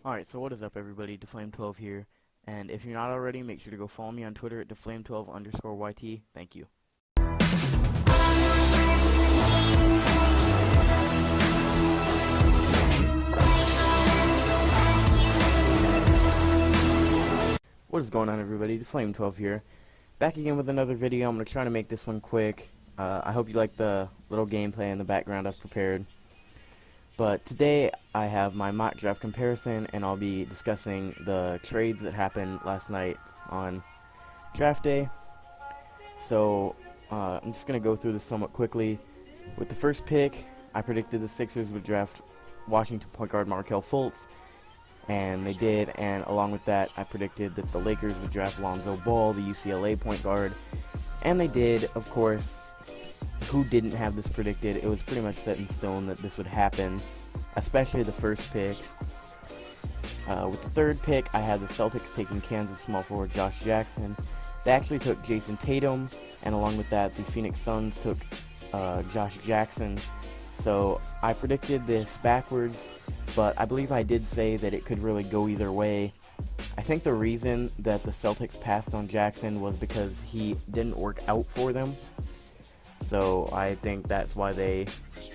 Alright, so what is up everybody, Deflame12 here, and if you're not already, make sure to go follow me on Twitter at Deflame12_YT. Thank you. What is going on everybody, Deflame12 here, back again with another video. I'm going to try to make this one quick. I hope you like the little gameplay in the background I've prepared. But today I have my mock draft comparison, and I'll be discussing the trades that happened last night on draft day. So I'm just going to go through this somewhat quickly. With the first pick, I predicted the Sixers would draft Washington point guard Markelle Fultz, and they did. And along with that, I predicted that the Lakers would draft Lonzo Ball, the UCLA point guard, and they did, of course. Who didn't have this predicted? It was pretty much set in stone that this would happen, especially the first pick. With the third pick, I had the Celtics taking Kansas small forward Josh Jackson. They actually took Jason Tatum, and along with that, the Phoenix Suns took Josh Jackson. So I predicted this backwards, but I believe I did say that it could really go either way. I think the reason that the Celtics passed on Jackson was because he didn't work out for them. So I think that's why they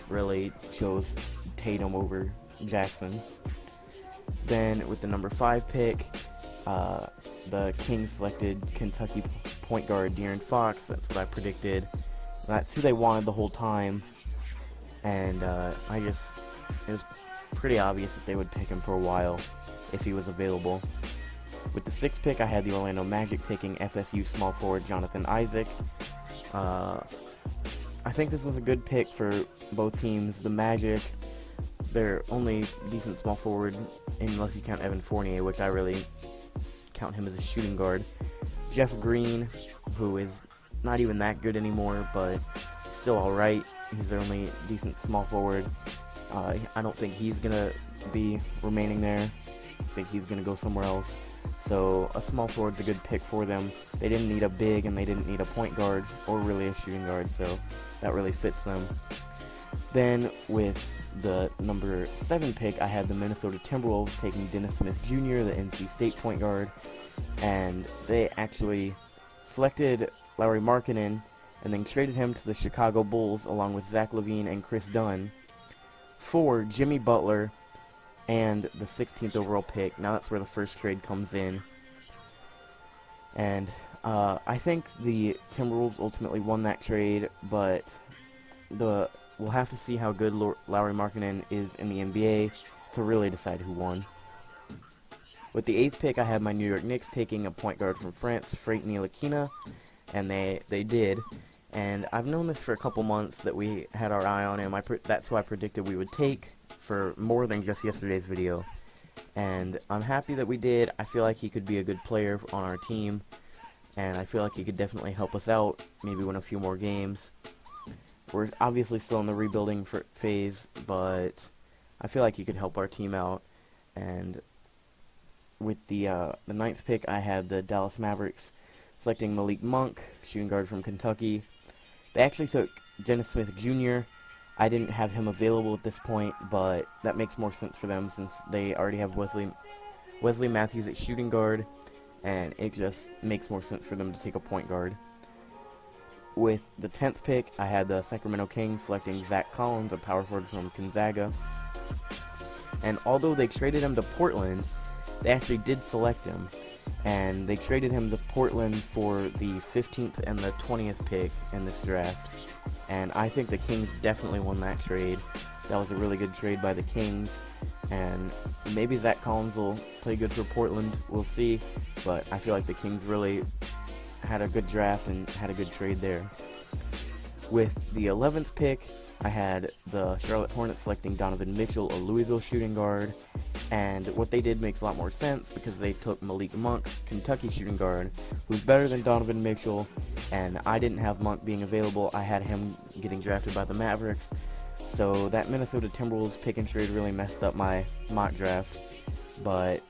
really chose Tatum over Jackson. Then with the number 5 pick, the Kings selected Kentucky point guard De'Aaron Fox. That's what I predicted. That's who they wanted the whole time. And it was pretty obvious that they would pick him for a while if he was available. With the 6th pick, I had the Orlando Magic taking FSU small forward Jonathan Isaac. I think this was a good pick for both teams. The Magic, they're only decent small forward unless you count Evan Fournier, which I really count him as a shooting guard. Jeff Green, who is not even that good anymore, but still alright. He's their only decent small forward. I don't think he's going to be remaining there. I think he's going to go somewhere else. So a small forward's a good pick for them. They didn't need a big, and they didn't need a point guard or really a shooting guard, so that really fits them. Then with the number 7 pick, I had the Minnesota Timberwolves taking Dennis Smith Jr., the NC State point guard, and they actually selected Lauri Markkanen and then traded him to the Chicago Bulls along with Zach LaVine and Chris Dunn for Jimmy Butler and the 16th overall pick. Now that's where the first trade comes in. And I think the Timberwolves ultimately won that trade, but we'll have to see how good Lauri Markkanen is in the NBA to really decide who won. With the 8th pick, I had my New York Knicks taking a point guard from France, Frank Ntilikina, and they did. And I've known this for a couple months that we had our eye on him. That's who I predicted we would take for more than just yesterday's video. And I'm happy that we did. I feel like he could be a good player on our team, and I feel like he could definitely help us out, maybe win a few more games. We're obviously still in the rebuilding phase, but I feel like he could help our team out. And with the 9th pick, I had the Dallas Mavericks selecting Malik Monk, shooting guard from Kentucky. They actually took Dennis Smith Jr. I didn't have him available at this point, but that makes more sense for them since they already have Wesley Matthews at shooting guard, and it just makes more sense for them to take a point guard. With the 10th pick, I had the Sacramento Kings selecting Zach Collins, a power forward from Gonzaga. And although they traded him to Portland, they actually did select him. And they traded him to Portland for the 15th and the 20th pick in this draft. And I think the Kings definitely won that trade. That was a really good trade by the Kings. And maybe Zach Collins will play good for Portland. We'll see. But I feel like the Kings really had a good draft and had a good trade there. With the 11th pick, I had the Charlotte Hornets selecting Donovan Mitchell, a Louisville shooting guard. And what they did makes a lot more sense because they took Malik Monk, Kentucky shooting guard, who's better than Donovan Mitchell, and I didn't have Monk being available. I had him getting drafted by the Mavericks. So that Minnesota Timberwolves pick and trade really messed up my mock draft. But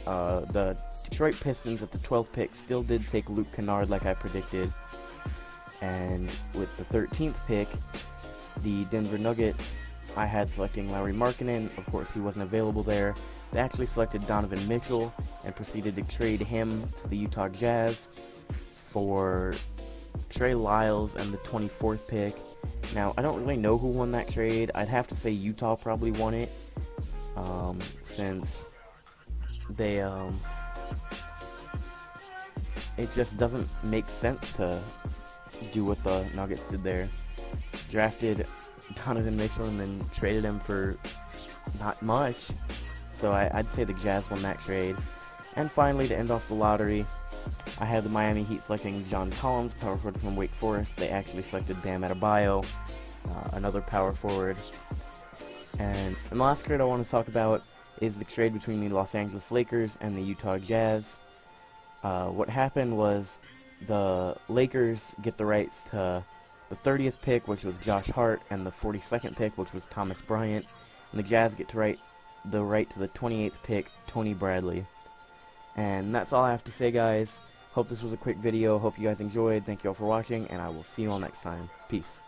the Detroit Pistons at the 12th pick still did take Luke Kennard like I predicted. And with the 13th pick, the Denver Nuggets, I had selecting Lauri Markkanen. Of course, he wasn't available there. they actually selected Donovan Mitchell and proceeded to trade him to the Utah Jazz for Trey Lyles and the 24th pick. Now, I don't really know who won that trade. I'd have to say Utah probably won it, since they, it just doesn't make sense to do what the Nuggets did there. Drafted Donovan Mitchell and then traded him for not much. So I'd say the Jazz won that trade. And finally, to end off the lottery, I had the Miami Heat selecting John Collins, power forward from Wake Forest. They actually selected Bam Adebayo, another power forward. And the last trade I want to talk about is the trade between the Los Angeles Lakers and the Utah Jazz. What happened was the Lakers get the rights to the 30th pick, which was Josh Hart, and the 42nd pick, which was Thomas Bryant. And the Jazz get to the right to the 28th pick, Tony Bradley. And that's all I have to say, guys. Hope this was a quick video. Hope you guys enjoyed. Thank you all for watching, and I will see you all next time. Peace.